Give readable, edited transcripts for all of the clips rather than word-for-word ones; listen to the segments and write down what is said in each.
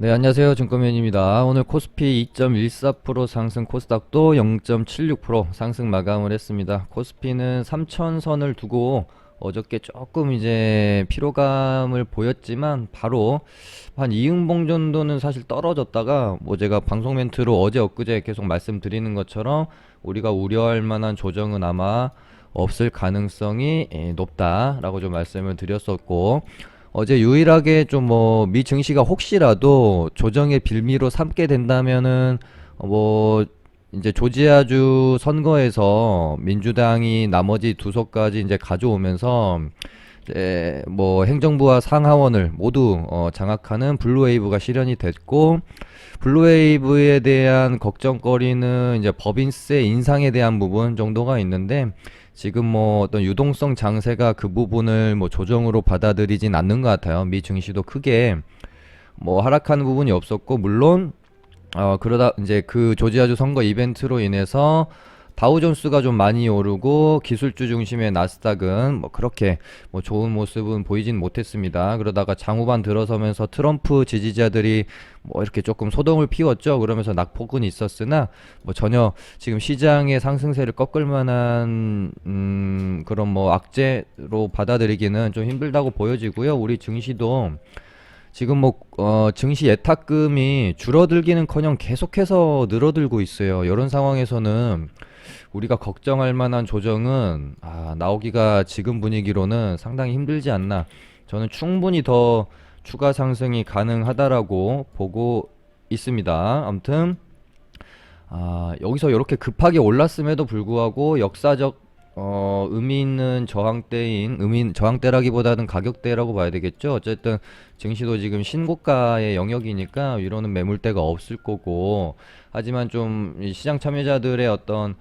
네, 안녕하세요. 증권맨입니다. 오늘 코스피 2.14% 상승, 코스닥도 0.76% 상승 마감을 했습니다. 코스피는 3000선을 두고 어저께 조금 이제 피로감을 보였지만 바로 한 이응봉 정도는 사실 떨어졌다가 뭐 제가 방송 멘트로 어제 엊그제 계속 말씀드리는 것처럼 우리가 우려할 만한 조정은 아마 없을 가능성이 높다라고 좀 말씀을 드렸었고, 어제 유일하게 좀 뭐 미 증시가 혹시라도 조정의 빌미로 삼게 된다면은 뭐 이제 조지아주 선거에서 민주당이 나머지 두 석까지 이제 가져오면서 이제 뭐 행정부와 상하원을 모두 장악하는 블루웨이브가 실현이 됐고, 블루웨이브에 대한 걱정거리는 이제 법인세 인상에 대한 부분 정도가 있는데, 지금 뭐 어떤 유동성 장세가 그 부분을 뭐 조정으로 받아들이진 않는 것 같아요. 미 증시도 크게 뭐 하락하는 부분이 없었고, 물론 그러다 이제 그 조지아주 선거 이벤트로 인해서 다우존스가 좀 많이 오르고 기술주 중심의 나스닥은 뭐 그렇게 뭐 좋은 모습은 보이진 못했습니다. 그러다가 장후반 들어서면서 트럼프 지지자들이 뭐 이렇게 조금 소동을 피웠죠. 그러면서 낙폭은 있었으나 뭐 전혀 지금 시장의 상승세를 꺾을 만한 그런 뭐 악재로 받아들이기는 좀 힘들다고 보여지고요. 우리 증시도 지금 뭐 증시 예탁금이 줄어들기는커녕 계속해서 늘어들고 있어요. 이런 상황에서는 우리가 걱정할 만한 조정은 나오기가 지금 분위기로는 상당히 힘들지 않나. 저는 충분히 더 추가 상승이 가능하다라고 보고 있습니다. 아무튼 여기서 이렇게 급하게 올랐음에도 불구하고 역사적 의미 있는 저항대라기보다는 가격대라고 봐야 되겠죠. 어쨌든 증시도 지금 신고가의 영역이니까 위로는 매물대가 없을 거고, 하지만 좀 이 시장 참여자들의 어떤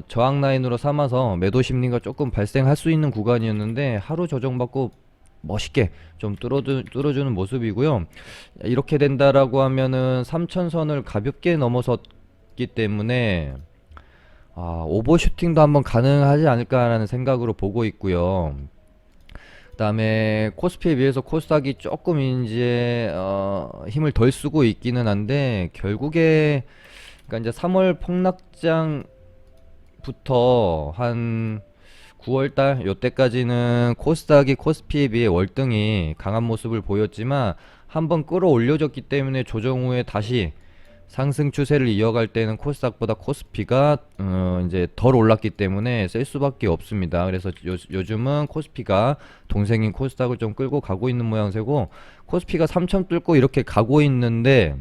저항 라인으로 삼아서 매도 심리가 조금 발생할 수 있는 구간이었는데 하루 조정받고 멋있게 좀 뚫어주는 모습이고요. 이렇게 된다라고 하면은 3000선을 가볍게 넘어섰기 때문에 오버슈팅도 한번 가능하지 않을까라는 생각으로 보고 있고요. 그다음에 코스피에 비해서 코스닥이 조금 이제 힘을 덜 쓰고 있기는 한데, 결국에 그러니까 이제 3월 폭락장부터 한 9월달 요때까지는 코스닥이 코스피에 비해 월등히 강한 모습을 보였지만 한번 끌어올려졌기 때문에 조정 후에 다시 상승 추세를 이어갈 때는 코스닥보다 코스피가 이제 덜 올랐기 때문에 셀 수밖에 없습니다. 그래서 요즘은 코스피가 동생인 코스닥을 좀 끌고 가고 있는 모양새고, 코스피가 3천 뚫고 이렇게 가고 있는데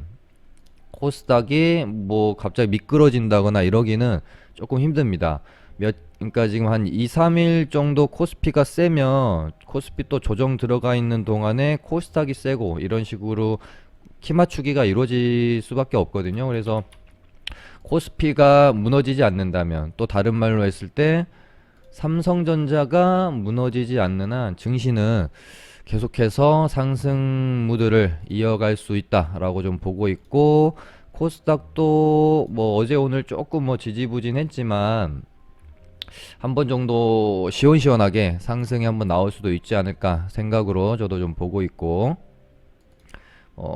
코스닥이 뭐 갑자기 미끄러진다거나 이러기는 조금 힘듭니다. 그러니까 지금 한 2, 3일 정도 코스피가 세면 코스피 또 조정 들어가 있는 동안에 코스닥이 세고 이런 식으로 키 맞추기가 이루어질 수밖에 없거든요. 그래서 코스피가 무너지지 않는다면, 또 다른 말로 했을 때 삼성전자가 무너지지 않는 한 증시는 계속해서 상승 무드를 이어갈 수 있다라고 좀 보고 있고, 코스닥도 뭐 어제 오늘 조금 뭐 지지부진했지만 한 번 정도 시원시원하게 상승이 한번 나올 수도 있지 않을까 생각으로 저도 좀 보고 있고,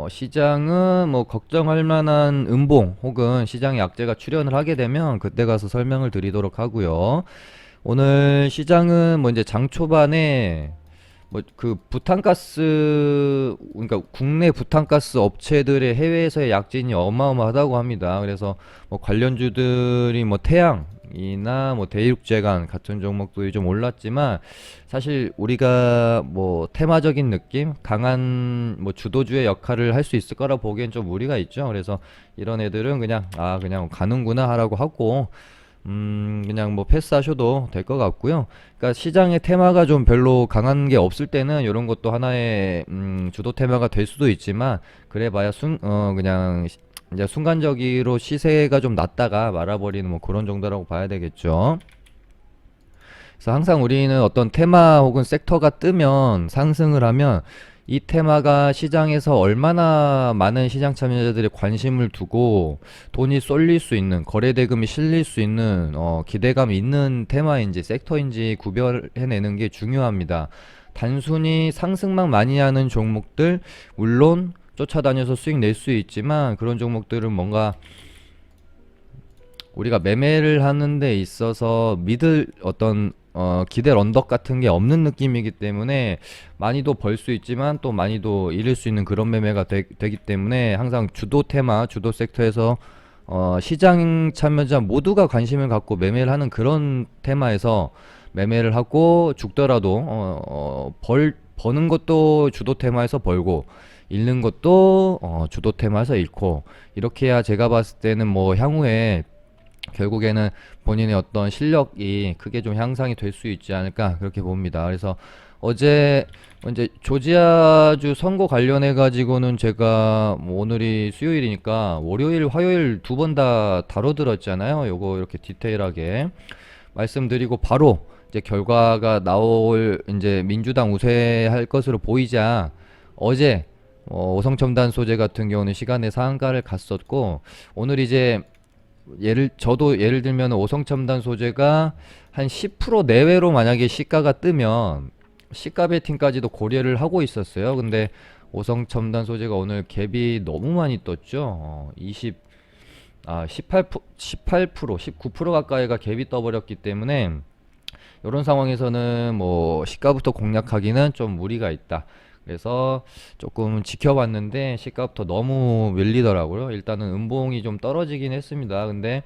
시장은 뭐 걱정할 만한 음봉 혹은 시장의 악재가 출현을 하게 되면 그때 가서 설명을 드리도록 하고요. 오늘 시장은 뭐 이제 장 초반에 뭐 그 부탄가스, 그러니까 국내 부탄가스 업체들의 해외에서의 약진이 어마어마하다고 합니다. 그래서 뭐 관련주들이 뭐 태양이나 뭐 대륙제강 같은 종목들이 좀 올랐지만, 사실 우리가 뭐 테마적인 느낌, 강한 뭐 주도주의 역할을 할 수 있을 거라 보기엔 좀 무리가 있죠. 그래서 이런 애들은 그냥 가는구나 하라고 하고 그냥 뭐 패스하셔도 될 것 같고요. 그러니까 시장의 테마가 좀 별로 강한 게 없을 때는 이런 것도 하나의 주도 테마가 될 수도 있지만, 그래봐야 그냥 이제 순간적으로 시세가 좀 낮다가 말아버리는 뭐 그런 정도라고 봐야 되겠죠. 그래서 항상 우리는 어떤 테마 혹은 섹터가 뜨면 상승을 하면 이 테마가 시장에서 얼마나 많은 시장 참여자들의 관심을 두고 돈이 쏠릴 수 있는, 거래 대금이 실릴 수 있는 기대감이 있는 테마인지 섹터인지 구별해내는 게 중요합니다. 단순히 상승만 많이 하는 종목들, 물론 쫓아다녀서 수익 낼 수 있지만 그런 종목들은 뭔가 우리가 매매를 하는 데 있어서 믿을 어떤 기댈 언덕 같은 게 없는 느낌이기 때문에 많이도 벌 수 있지만 또 많이도 잃을 수 있는 그런 매매가 되기 때문에 항상 주도 테마, 주도 sek터에서 시장 참여자 모두가 관심을 갖고 매매를 하는 그런 테마에서 매매를 하고 죽더라도 버는 것도 주도 테마에서 벌고 잃는 것도 주도 테마에서 잃고 이렇게 해야 제가 봤을 때는 뭐 향후에 결국에는 본인의 어떤 실력이 크게 좀 향상이 될 수 있지 않을까 그렇게 봅니다. 그래서 어제 이제 조지아주 선거 관련해 가지고는 제가 뭐 오늘이 수요일이니까 월요일, 화요일 두 번 다 다뤄들었잖아요. 요거 이렇게 디테일하게 말씀드리고 바로 이제 결과가 나올 이제 민주당 우세할 것으로 보이자 어제 오성첨단 소재 같은 경우는 시간의 상한가를 갔었고 오늘 이제 저도 예를 들면 오성첨단 소재가 한 10% 내외로 만약에 시가가 뜨면 시가 베팅까지도 고려를 하고 있었어요. 근데 오성첨단 소재가 오늘 갭이 너무 많이 떴죠. 18%, 19% 가까이가 갭이 떠버렸기 때문에 이런 상황에서는 뭐 시가부터 공략하기는 좀 무리가 있다. 그래서 조금 지켜봤는데 시가부터 너무 밀리더라고요. 일단은 음봉이 좀 떨어지긴 했습니다. 근데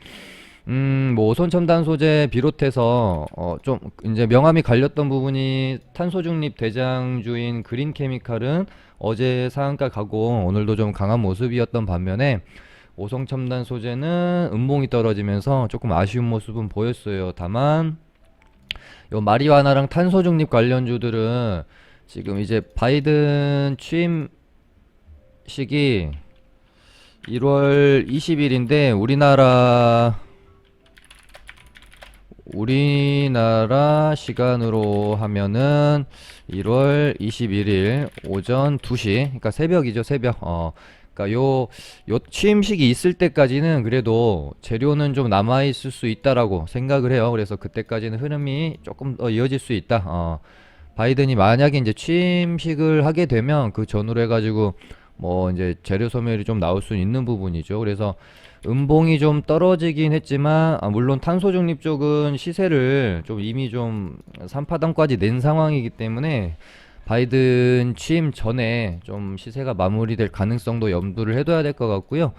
뭐 오손첨단 소재 비롯해서 좀 이제 명암이 갈렸던 부분이 탄소중립 대장주인 그린케미칼은 어제 상한가 가고 오늘도 좀 강한 모습이었던 반면에 오성첨단 소재는 음봉이 떨어지면서 조금 아쉬운 모습은 보였어요. 다만 요 마리화나랑 탄소중립 관련주들은 지금 이제 바이든 취임식이 1월 20일인데 우리나라 시간으로 하면은 1월 21일 오전 2시, 그러니까 새벽이죠, 새벽. 그러니까 요 취임식이 있을 때까지는 그래도 재료는 좀 남아 있을 수 있다라고 생각을 해요. 그래서 그때까지는 흐름이 조금 더 이어질 수 있다. 바이든이 만약에 이제 취임식을 하게 되면 그 전후로 해가지고 뭐 이제 재료 소멸이 좀 나올 수 있는 부분이죠. 그래서 음봉이 좀 떨어지긴 했지만 물론 탄소 중립 쪽은 시세를 좀 이미 좀 3파단까지 낸 상황이기 때문에 바이든 취임 전에 좀 시세가 마무리될 가능성도 염두를 해둬야 될 것 같고요.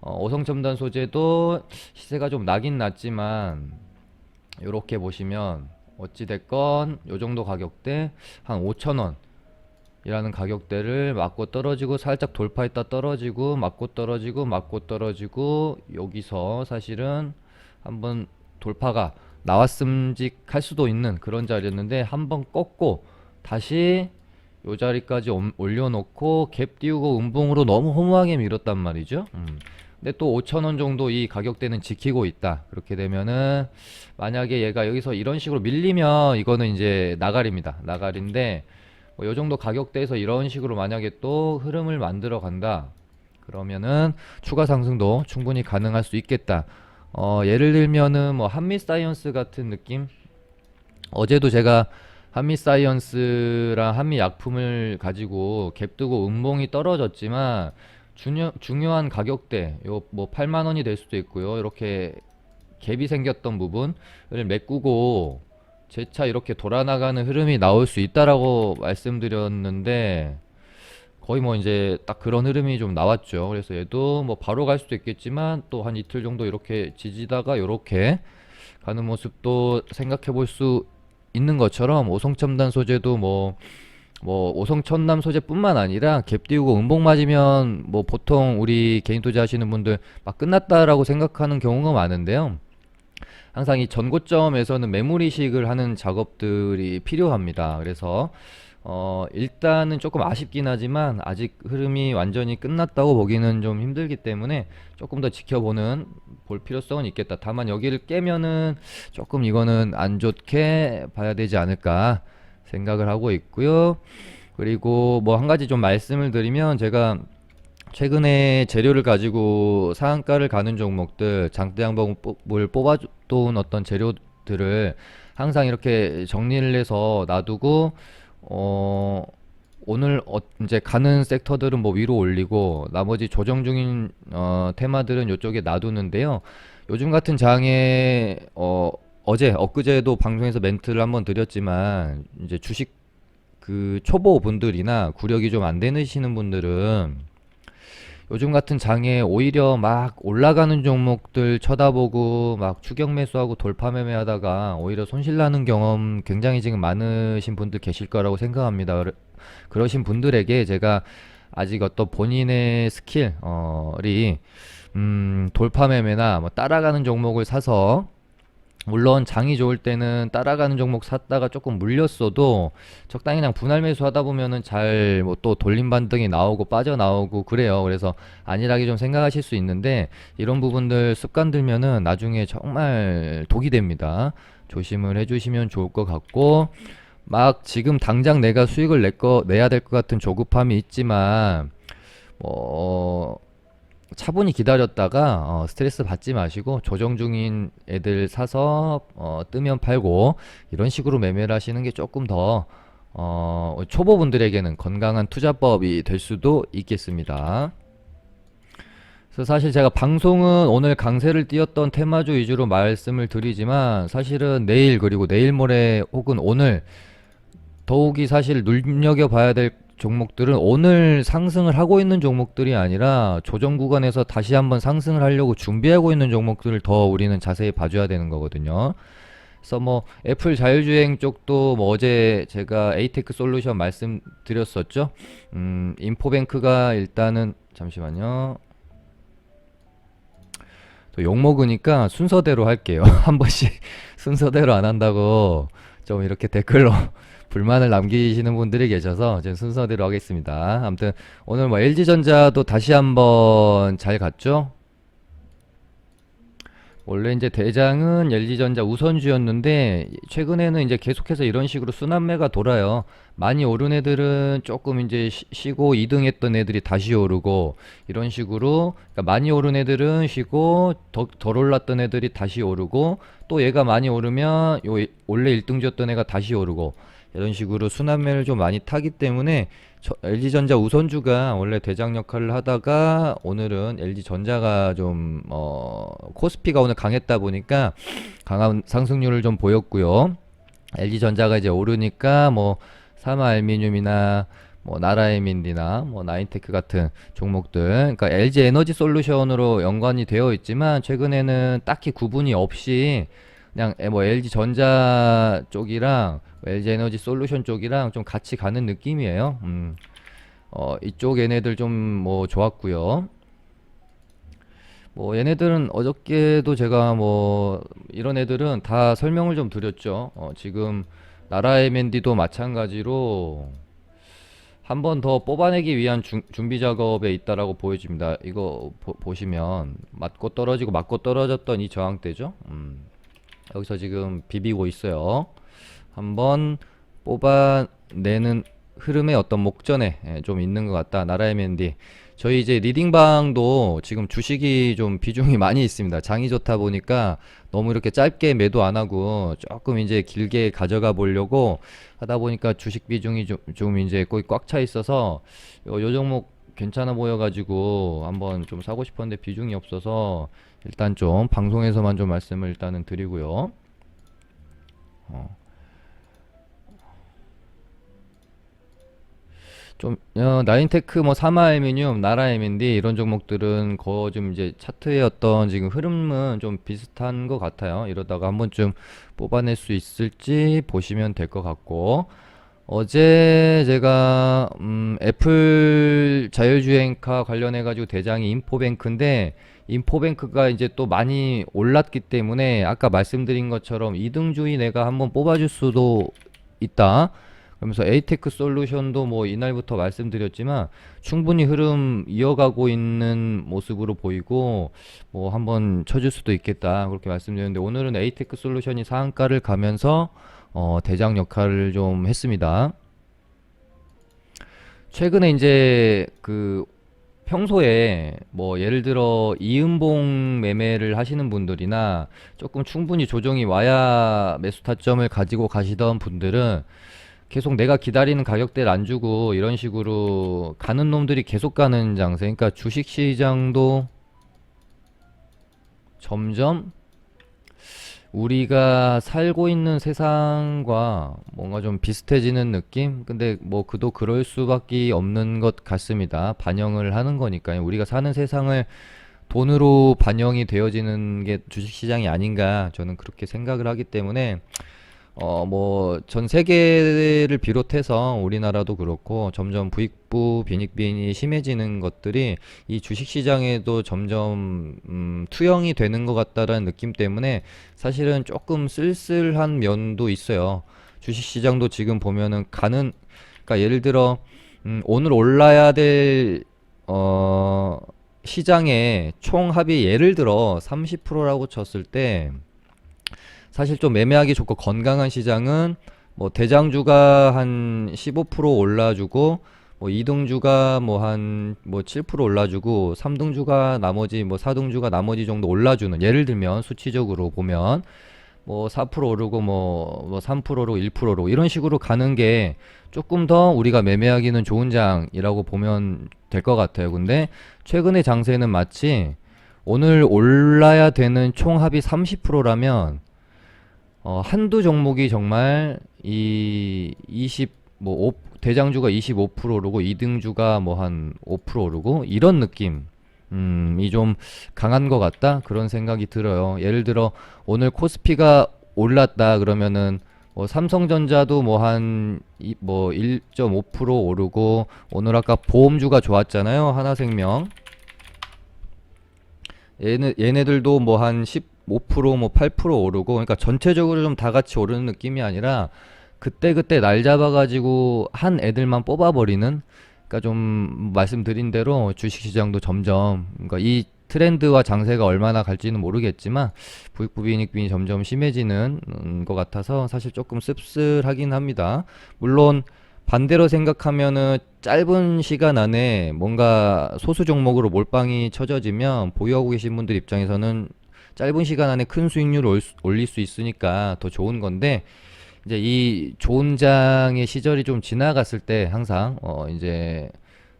오성첨단 소재도 시세가 좀 나긴 났지만 이렇게 보시면 어찌됐건 요 정도 가격대 한 5,000원 이라는 가격대를 맞고 떨어지고 살짝 돌파했다 떨어지고 맞고 떨어지고 맞고 떨어지고 여기서 사실은 한번 돌파가 나왔음직할 수도 있는 그런 자리였는데 한번 꺾고 다시 요 자리까지 올려놓고 갭 띄우고 음봉으로 너무 허무하게 밀었단 말이죠. 근데 또 5,000원 정도 이 가격대는 지키고 있다. 그렇게 되면은 만약에 얘가 여기서 이런 식으로 밀리면 이거는 이제 나가리입니다. 나가리인데 뭐 요 정도 가격대에서 이런 식으로 만약에 또 흐름을 만들어 간다. 그러면은 추가 상승도 충분히 가능할 수 있겠다. 예를 들면은 뭐 한미사이언스 같은 느낌? 어제도 제가 한미사이언스랑 한미약품을 가지고 갭 뜨고 음봉이 떨어졌지만 중요한 가격대 요 뭐 8만 원이 될 수도 있고요. 이렇게 갭이 생겼던 부분을 메꾸고 재차 이렇게 돌아나가는 흐름이 나올 수 있다라고 말씀드렸는데 거의 뭐 이제 딱 그런 흐름이 좀 나왔죠. 그래서 얘도 뭐 바로 갈 수도 있겠지만 또 한 이틀 정도 이렇게 지지다가 이렇게 가는 모습도 생각해 볼 수 있는 것처럼 오성첨단 소재도 뭐 오성천남 소재뿐만 아니라 갭 띄우고 음봉 맞으면 뭐 보통 우리 개인 투자하시는 분들 막 끝났다라고 생각하는 경우가 많은데요. 항상 이 전고점에서는 매물 이식을 하는 작업들이 필요합니다. 그래서 일단은 조금 아쉽긴 하지만 아직 흐름이 완전히 끝났다고 보기는 좀 힘들기 때문에 조금 더 지켜보는 볼 필요성은 있겠다. 다만 여기를 깨면은 조금 이거는 안 좋게 봐야 되지 않을까 생각을 하고 있고요. 그리고 뭐 한 가지 좀 말씀을 드리면 제가 최근에 재료를 가지고 상한가를 가는 종목들 장대 양봉을 뽑아둔 어떤 재료들을 항상 이렇게 정리를 해서 놔두고 오늘 이제 가는 섹터들은 뭐 위로 올리고 나머지 조정 중인 테마들은 이쪽에 놔두는데요. 요즘 같은 장에 어제 엊그제도 방송에서 멘트를 한번 드렸지만 이제 주식 그 초보 분들이나 구력이 좀 안 되시는 분들은 요즘 같은 장에 오히려 막 올라가는 종목들 쳐다보고 막 추격 매수하고 돌파 매매하다가 오히려 손실 나는 경험 굉장히 지금 많으신 분들 계실 거라고 생각합니다. 그러신 분들에게 제가 아직 어떤 본인의 스킬이 돌파 매매나 뭐 따라가는 종목을 사서, 물론 장이 좋을 때는 따라가는 종목 샀다가 조금 물렸어도 적당히 그냥 분할 매수하다 보면은 잘 뭐 또 돌림 반등이 나오고 빠져나오고 그래요. 그래서 안일하게 좀 생각하실 수 있는데 이런 부분들 습관 들면은 나중에 정말 독이 됩니다. 조심을 해주시면 좋을 것 같고, 막 지금 당장 내가 수익을 내야 될 것 같은 조급함이 있지만 뭐 차분히 기다렸다가 스트레스 받지 마시고 조정 중인 애들 사서 뜨면 팔고 이런 식으로 매매를 하시는 게 조금 더 초보분들에게는 건강한 투자법이 될 수도 있겠습니다. 그래서 사실 제가 방송은 오늘 강세를 띄었던 테마주 위주로 말씀을 드리지만 사실은 내일 그리고 내일 모레 혹은 오늘 더욱이 사실 눈여겨봐야 될 종목들은 오늘 상승을 하고 있는 종목들이 아니라 조정 구간에서 다시 한번 상승을 하려고 준비하고 있는 종목들을 더 우리는 자세히 봐줘야 되는 거거든요. 그래서 뭐 애플 자율주행 쪽도 뭐 어제 제가 에이테크 솔루션 말씀드렸었죠. 인포뱅크가 일단은 잠시만요. 또 욕먹으니까 순서대로 할게요. 한 번씩 순서대로 안 한다고 좀 이렇게 댓글로 불만을 남기시는 분들이 계셔서 지금 순서대로 하겠습니다. 아무튼 오늘 뭐 LG전자도 다시 한번 잘 갔죠. 원래 이제 대장은 LG전자 우선주였는데 최근에는 이제 계속해서 이런 식으로 순환매가 돌아요. 많이 오른 애들은 조금 이제 쉬고 2등 했던 애들이 다시 오르고 이런 식으로, 그러니까 많이 오른 애들은 쉬고 덜 올랐던 애들이 다시 오르고 또 얘가 많이 오르면 원래 1등주였던 애가 다시 오르고 이런 식으로 순환매를 좀 많이 타기 때문에 LG전자 우선주가 원래 대장 역할을 하다가 오늘은 LG전자가 좀 코스피가 오늘 강했다 보니까 강한 상승률을 좀 보였고요. LG전자가 이제 오르니까 뭐 사마알미늄이나 뭐 나라에민디나 뭐 나인테크 같은 종목들, 그러니까 LG 에너지 솔루션으로 연관이 되어 있지만 최근에는 딱히 구분이 없이 그냥 뭐 LG 전자 쪽이랑 LG 에너지 솔루션 쪽이랑 좀 같이 가는 느낌이에요. 이쪽 얘네들 좀 뭐 좋았고요. 뭐 얘네들은 어저께도 제가 뭐 이런 애들은 다 설명을 좀 드렸죠. 지금 나라의 맨디도 마찬가지로 한 번 더 뽑아내기 위한 준비 작업에 있다라고 보여집니다. 이거 보시면 맞고 떨어지고 맞고 떨어졌던 이 저항대죠. 여기서 지금 비비고 있어요. 한번 뽑아내는 흐름의 어떤 목전에 좀 있는 것 같다. 나라의 맨디. 저희 이제 리딩방도 지금 주식이 좀 비중이 많이 있습니다. 장이 좋다 보니까 너무 이렇게 짧게 매도 안 하고 조금 이제 길게 가져가 보려고 하다 보니까 주식 비중이 좀 이제 거의 꽉 차 있어서 요 종목 괜찮아 보여가지고 한번 좀 사고 싶었는데 비중이 없어서 일단 좀 방송에서만 좀 말씀을 일단은 드리고요. 좀 나인테크 뭐 사마알미늄 나라에민디 이런 종목들은 거 좀 이제 차트의 어떤 지금 흐름은 좀 비슷한 것 같아요. 이러다가 한 번쯤 뽑아낼 수 있을지 보시면 될 것 같고, 어제 제가 애플 자율주행카 관련해 가지고 대장이 인포뱅크인데 인포뱅크가 이제 또 많이 올랐기 때문에 아까 말씀드린 것처럼 2등주의 내가 한번 뽑아줄 수도 있다. 그러면서 에이테크 솔루션도 뭐 이날부터 말씀드렸지만 충분히 흐름 이어가고 있는 모습으로 보이고 뭐 한번 쳐줄 수도 있겠다 그렇게 말씀드렸는데, 오늘은 에이테크 솔루션이 상한가를 가면서 대장 역할을 좀 했습니다. 최근에 이제 그 평소에 뭐 예를 들어 이음봉 매매를 하시는 분들이나 조금 충분히 조정이 와야 매수 타점을 가지고 가시던 분들은 계속 내가 기다리는 가격대를 안 주고 이런 식으로 가는 놈들이 계속 가는 장세. 그러니까 주식시장도 점점 우리가 살고 있는 세상과 뭔가 좀 비슷해지는 느낌? 근데 뭐 그도 그럴 수밖에 없는 것 같습니다. 반영을 하는 거니까요. 우리가 사는 세상을 돈으로 반영이 되어지는 게 주식시장이 아닌가 저는 그렇게 생각을 하기 때문에 뭐 전 세계를 비롯해서 우리나라도 그렇고 점점 부익부 빈익빈이 심해지는 것들이 이 주식시장에도 점점 투영이 되는 것 같다라는 느낌 때문에 사실은 조금 쓸쓸한 면도 있어요. 주식시장도 지금 보면은 그러니까 예를 들어 오늘 올라야 될 시장의 총 합이 예를 들어 30%라고 쳤을 때 사실 좀 매매하기 좋고 건강한 시장은 뭐 대장주가 한 15% 올라주고 뭐 2등주가 뭐 한 뭐 7% 올라주고 3등주가 나머지 뭐 4등주가 나머지 정도 올라주는 예를 들면 수치적으로 보면 뭐 4% 오르고 뭐 3%로 1%로 이런 식으로 가는 게 조금 더 우리가 매매하기는 좋은 장이라고 보면 될 것 같아요. 근데 최근의 장세는 마치 오늘 올라야 되는 총합이 30%라면 한두 종목이 정말 이 20, 뭐, 대장주가 25% 오르고 2등주가 뭐 한 5% 오르고 이런 느낌. 이 좀 강한 것 같다? 그런 생각이 들어요. 예를 들어 오늘 코스피가 올랐다 그러면은 뭐 삼성전자도 뭐 한 뭐 1.5% 오르고 오늘 아까 보험주가 좋았잖아요. 하나생명. 얘네들도 뭐 한 15%, 뭐 8% 오르고, 그러니까 전체적으로 좀 다 같이 오르는 느낌이 아니라, 그때그때 날 잡아가지고 한 애들만 뽑아버리는, 그러니까 좀 말씀드린 대로 주식시장도 점점, 그러니까 이 트렌드와 장세가 얼마나 갈지는 모르겠지만, 부익부빈익빈이 점점 심해지는 것 같아서 사실 조금 씁쓸하긴 합니다. 물론, 반대로 생각하면은 짧은 시간 안에 뭔가 소수 종목으로 몰빵이 쳐져지면 보유하고 계신 분들 입장에서는 짧은 시간 안에 큰 수익률을 올릴 수 있으니까 더 좋은 건데 이제 이 좋은 장의 시절이 좀 지나갔을 때 항상 이제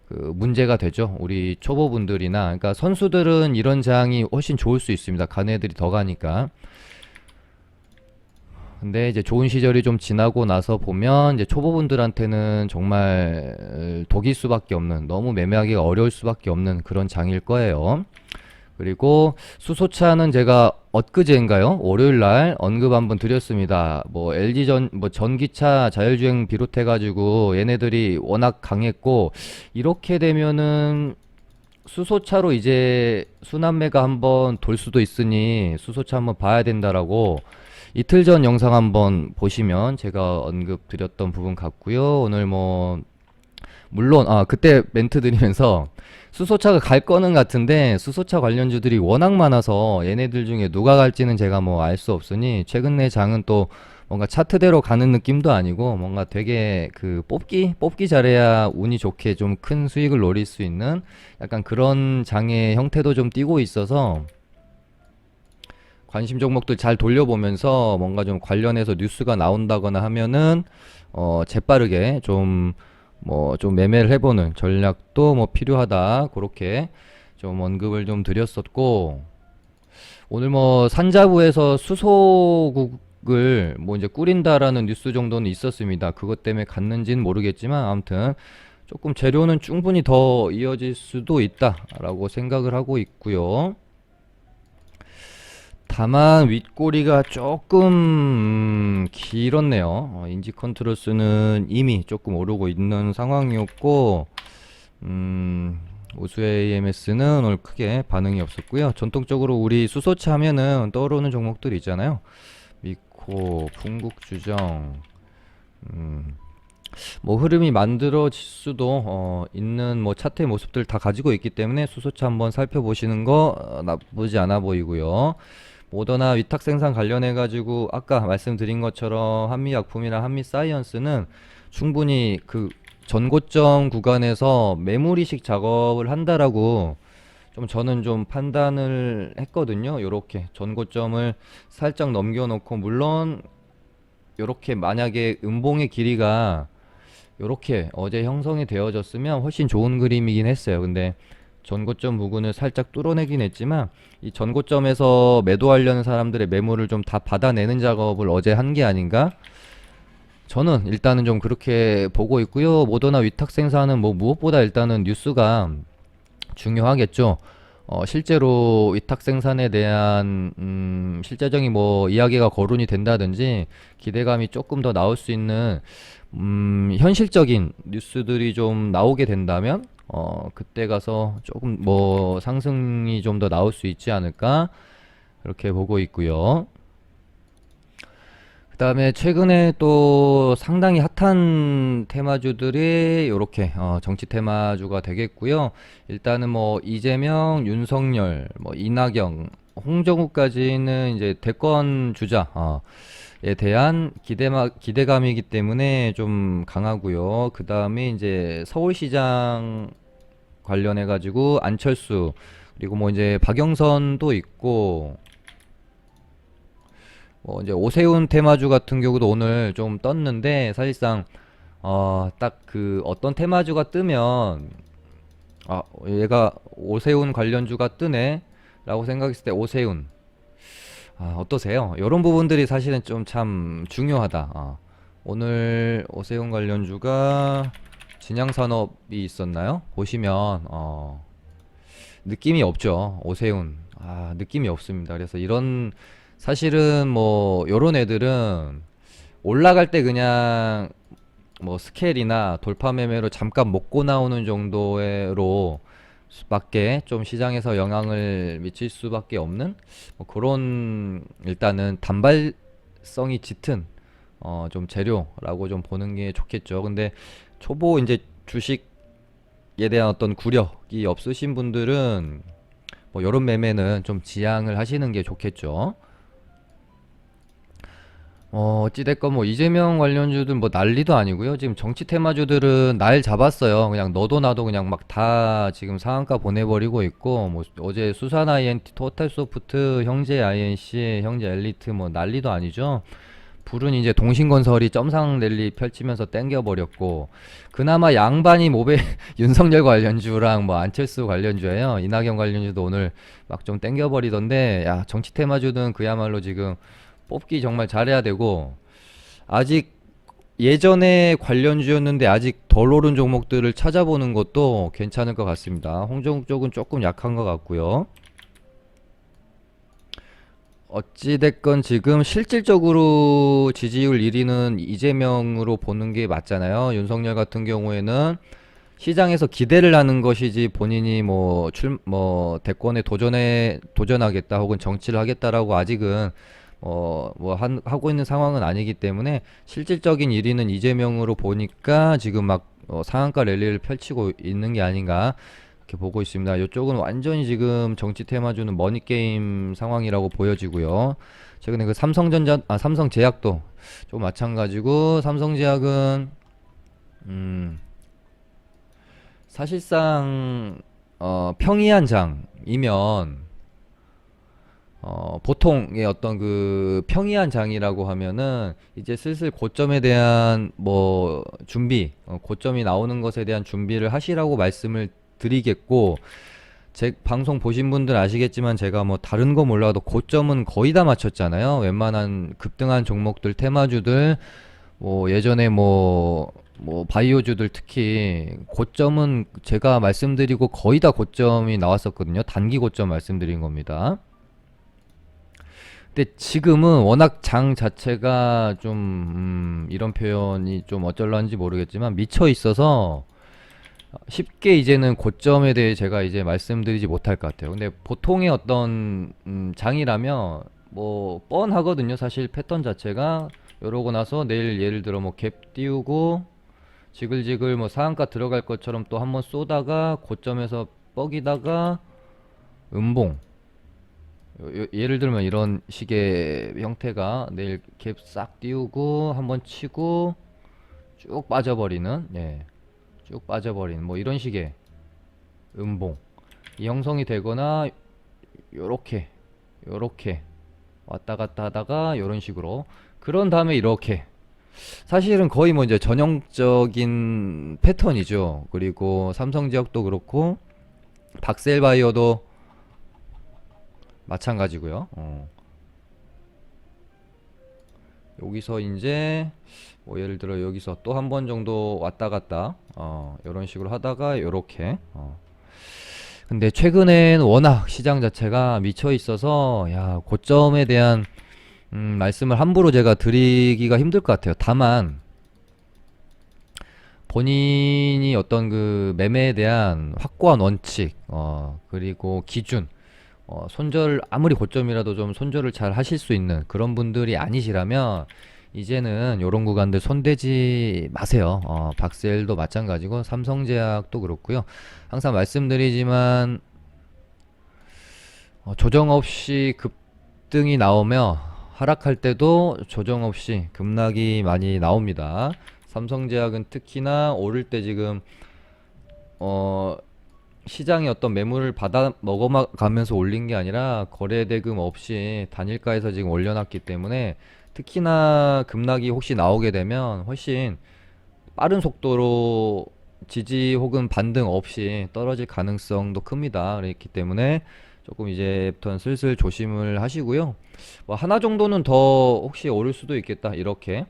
그 문제가 되죠. 우리 초보분들이나 그러니까 선수들은 이런 장이 훨씬 좋을 수 있습니다. 가는 애들이 더 가니까. 근데 이제 좋은 시절이 좀 지나고 나서 보면 이제 초보분들한테는 정말 독일 수밖에 없는 너무 매매하기가 어려울 수밖에 없는 그런 장일 거예요. 그리고 수소차는 제가 엊그제인가요? 월요일 날 언급 한번 드렸습니다. 뭐 LG 뭐 전기차 자율주행 비롯해가지고 얘네들이 워낙 강했고 이렇게 되면은 수소차로 이제 순환매가 한번 돌 수도 있으니 수소차 한번 봐야 된다라고 이틀 전 영상 한번 보시면 제가 언급 드렸던 부분 같고요. 오늘 뭐 물론 그때 멘트 드리면서 수소차가 갈 거는 같은데 수소차 관련주들이 워낙 많아서 얘네들 중에 누가 갈지는 제가 뭐 알 수 없으니 최근 내 장은 또 뭔가 차트대로 가는 느낌도 아니고 뭔가 되게 그 뽑기 잘해야 운이 좋게 좀 큰 수익을 노릴 수 있는 약간 그런 장의 형태도 좀 띄고 있어서 관심 종목들 잘 돌려보면서 뭔가 좀 관련해서 뉴스가 나온다거나 하면은 재빠르게 좀 뭐 좀 매매를 해보는 전략도 뭐 필요하다 그렇게 좀 언급을 좀 드렸었고 오늘 뭐 산자부에서 수소국을 뭐 이제 꾸린다라는 뉴스 정도는 있었습니다. 그것 때문에 갔는지는 모르겠지만 아무튼 조금 재료는 충분히 더 이어질 수도 있다라고 생각을 하고 있고요. 다만 윗꼬리가 조금 길었네요. 인지 컨트롤스는 이미 조금 오르고 있는 상황이었고 우수 AMS는 오늘 크게 반응이 없었고요. 전통적으로 우리 수소차 하면은 떠오르는 종목들이 있잖아요. 미코, 풍국주정, 뭐 흐름이 만들어질 수도 있는 뭐 차트의 모습들 다 가지고 있기 때문에 수소차 한번 살펴보시는 거 나쁘지 않아 보이고요. 모더나 위탁 생산 관련해 가지고 아까 말씀드린 것처럼 한미약품이나 한미사이언스는 충분히 그 전고점 구간에서 매물이식 작업을 한다라고 좀 저는 좀 판단을 했거든요. 요렇게 전고점을 살짝 넘겨놓고 물론 요렇게 만약에 음봉의 길이가 요렇게 어제 형성이 되어졌으면 훨씬 좋은 그림이긴 했어요. 근데 전고점 부근을 살짝 뚫어내긴 했지만 이 전고점에서 매도하려는 사람들의 매물을 좀 다 받아내는 작업을 어제 한 게 아닌가? 저는 일단은 좀 그렇게 보고 있고요. 모더나 위탁 생산은 뭐 무엇보다 일단은 뉴스가 중요하겠죠. 실제로 위탁 생산에 대한 실제적인 뭐 이야기가 거론이 된다든지 기대감이 조금 더 나올 수 있는 현실적인 뉴스들이 좀 나오게 된다면 그때 가서 조금 뭐 상승이 좀 더 나올 수 있지 않을까 그렇게 보고 있고요. 그 다음에 최근에 또 상당히 핫한 테마주들이 요렇게 정치 테마주가 되겠고요. 일단은 뭐 이재명, 윤석열, 뭐 이낙연, 홍정욱까지는 이제 대권 주자 에 대한 기대감이기 때문에 좀 강하고요. 그 다음에 이제 서울시장 관련해 가지고 안철수 그리고 뭐 이제 박영선도 있고 이제 오세훈 테마주 같은 경우도 오늘 좀 떴는데 사실상 딱 그 어떤 테마주가 뜨면 얘가 오세훈 관련주가 뜨네 라고 생각했을 때 오세훈 어떠세요? 이런 부분들이 사실은 좀 참 중요하다. 오늘 오세훈 관련주가 진양산업이 있었나요? 보시면 느낌이 없죠. 오세훈 느낌이 없습니다. 그래서 이런 사실은 뭐 요런 애들은 올라갈 때 그냥 뭐 스케일이나 돌파 매매로 잠깐 먹고 나오는 정도로 밖에 좀 시장에서 영향을 미칠 수밖에 없는 뭐 그런 일단은 단발성이 짙은 좀 재료라고 좀 보는 게 좋겠죠. 근데 초보 이제 주식에 대한 어떤 구력이 없으신 분들은 뭐 요런 매매는 좀 지양을 하시는 게 좋겠죠. 어찌됐건 뭐 이재명 관련주들 뭐 난리도 아니고요. 지금 정치 테마주들은 날 잡았어요. 그냥 너도 나도 그냥 막 다 지금 상한가 보내버리고 있고 뭐 어제 수산 INT, 토탈소프트, 형제 INC, 형제 엘리트 뭐 난리도 아니죠. 불은 이제 동신건설이 점상 랠리 펼치면서 땡겨버렸고 그나마 양반이 모베 윤석열 관련주랑 뭐 안철수 관련주예요. 이낙연 관련주도 오늘 막 좀 땡겨버리던데 야 정치 테마주는 그야말로 지금 뽑기 정말 잘해야 되고 아직 예전에 관련주였는데 아직 덜 오른 종목들을 찾아보는 것도 괜찮을 것 같습니다. 홍정욱 쪽은 조금 약한 것 같고요. 어찌됐건 지금 실질적으로 지지율 1위는 이재명으로 보는 게 맞잖아요. 윤석열 같은 경우에는 시장에서 기대를 하는 것이지 본인이 뭐 대권에 도전하겠다 혹은 정치를 하겠다라고 아직은 하고 있는 상황은 아니기 때문에 실질적인 1위는 이재명으로 보니까 지금 막 상한가 랠리를 펼치고 있는 게 아닌가 이렇게 보고 있습니다. 이쪽은 완전히 지금 정치 테마주는 머니게임 상황이라고 보여지고요. 최근에 그 삼성제약도 좀 마찬가지고 삼성제약은 사실상 평이한 장이면 보통의 어떤 그 평이한 장이라고 하면은 이제 슬슬 고점에 대한 뭐 준비, 고점이 나오는 것에 대한 준비를 하시라고 말씀을 드리겠고, 제 방송 보신 분들 아시겠지만 제가 뭐 다른 거 몰라도 고점은 거의 다 맞췄잖아요. 웬만한 급등한 종목들, 테마주들, 뭐 예전에 뭐 바이오주들 특히 고점은 제가 말씀드리고 거의 다 고점이 나왔었거든요. 단기 고점 말씀드린 겁니다. 근데 지금은 워낙 장 자체가 좀 이런 표현이 좀 어쩔런지 모르겠지만 미쳐 있어서 쉽게 이제는 고점에 대해 제가 이제 말씀드리지 못할 것 같아요. 근데 보통의 어떤 장이라면 뭐 뻔하거든요. 사실 패턴 자체가 이러고 나서 내일 예를 들어 뭐 갭 띄우고 지글지글 뭐 상한가 들어갈 것처럼 또 한번 쏘다가 고점에서 뻐기다가 음봉 예를 들면 이런 식의 형태가 내일 갭 싹 띄우고 한번 치고 쭉 빠져버리는 쭉 빠져버리는 뭐 이런 식의 음봉 이 형성이 되거나 요렇게 왔다 갔다 하다가 요런 식으로 그런 다음에 이렇게 사실은 거의 뭐 이제 전형적인 패턴이죠. 그리고 삼성지역도 그렇고 박셀바이어도 마찬가지고요. 여기서 이제 뭐 예를 들어 여기서 또 한 번 정도 왔다 갔다 이런 식으로 하다가 요렇게 근데 최근엔 워낙 시장 자체가 미쳐 있어서 야 고점에 대한 말씀을 함부로 제가 드리기가 힘들 것 같아요. 다만 본인이 어떤 그 매매에 대한 확고한 원칙 그리고 기준 손절 아무리 고점이라도 좀 손절을 잘 하실 수 있는 그런 분들이 아니시라면 이제는 요런 구간들 손대지 마세요. 박셀도 마찬가지고 삼성제약도 그렇고요. 항상 말씀드리지만 조정 없이 급등이 나오며 하락할 때도 조정 없이 급락이 많이 나옵니다. 삼성제약은 특히나 오를 때 지금 시장이 어떤 매물을 받아 먹어가면서 올린 게 아니라 거래대금 없이 단일가에서 지금 올려놨기 때문에 특히나 급락이 혹시 나오게 되면 훨씬 빠른 속도로 지지 혹은 반등 없이 떨어질 가능성도 큽니다. 그렇기 때문에 조금 이제부터는 슬슬 조심을 하시고요. 뭐 하나 정도는 더 혹시 오를 수도 있겠다. 이렇게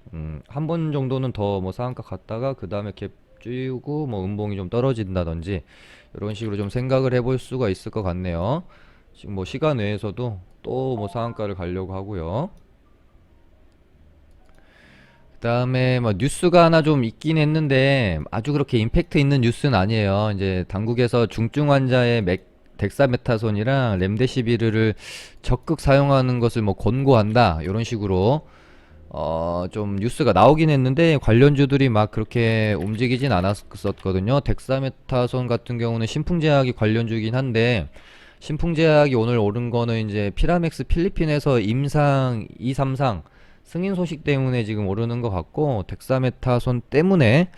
한 번 정도는 더 뭐 상한가 갔다가 그 다음에 갭 쥐고 뭐 음봉이 좀 떨어진다든지 이런 식으로 좀 생각을 해볼 수가 있을 것 같네요. 지금 뭐 시간 외에서도 또 뭐 상한가를 가려고 하고요. 그 다음에 뭐 뉴스가 하나 좀 있긴 했는데 아주 그렇게 임팩트 있는 뉴스는 아니에요. 이제 당국에서 중증 환자의 덱사메타손이랑 렘데시비르를 적극 사용하는 것을 뭐 권고한다 이런 식으로 좀 뉴스가 나오긴 했는데 관련주들이 막 그렇게 움직이진 않았었거든요. 덱사메타손 같은 경우는 신풍제약이 관련주긴 한데 신풍제약이 오늘 오른 거는 이제 피라맥스 필리핀에서 임상 2, 3상 승인 소식 때문에 지금 오르는 것 같고 덱사메타손 때문에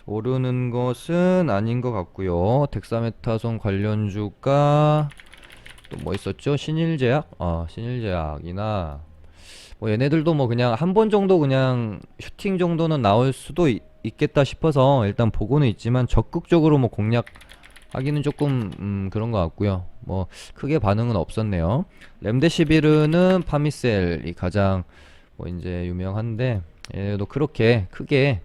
오르는 것은 아닌 것 같고요. 덱사메타손 관련주가 또 뭐 있었죠? 신일제약? 신일제약이나 뭐 얘네들도 뭐 그냥 한 번 정도 그냥 슈팅 정도는 나올 수도 있겠다 싶어서 일단 보고는 있지만 적극적으로 뭐 공략하기는 조금 그런 것 같고요. 뭐 크게 반응은 없었네요. 렘데시비르는 파미셀이 가장 뭐 이제 유명한데 얘도 그렇게 크게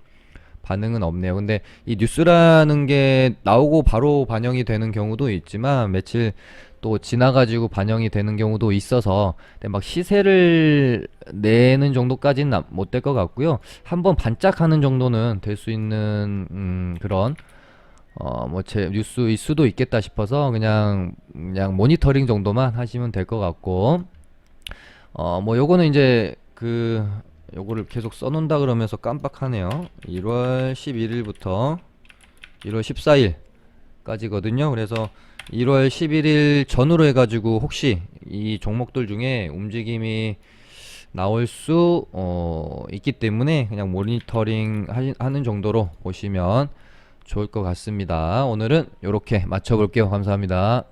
반응은 없네요. 근데 이 뉴스라는 게 나오고 바로 반영이 되는 경우도 있지만 며칠 또 지나가지고 반영이 되는 경우도 있어서 근데 막 시세를 내는 정도까지는 못 될 것 같고요. 한번 반짝하는 정도는 될 수 있는 그런 뭐 제 뉴스일 수도 있겠다 싶어서 그냥 모니터링 정도만 하시면 될 것 같고 뭐 요거는 이제 요거를 계속 써놓는다 그러면서 깜빡하네요. 1월 11일부터 1월 14일까지거든요. 그래서 1월 11일 전후로 해가지고 혹시 이 종목들 중에 움직임이 나올 수 있기 때문에 그냥 모니터링 하는 정도로 보시면 좋을 것 같습니다. 오늘은 이렇게 맞춰볼게요. 감사합니다.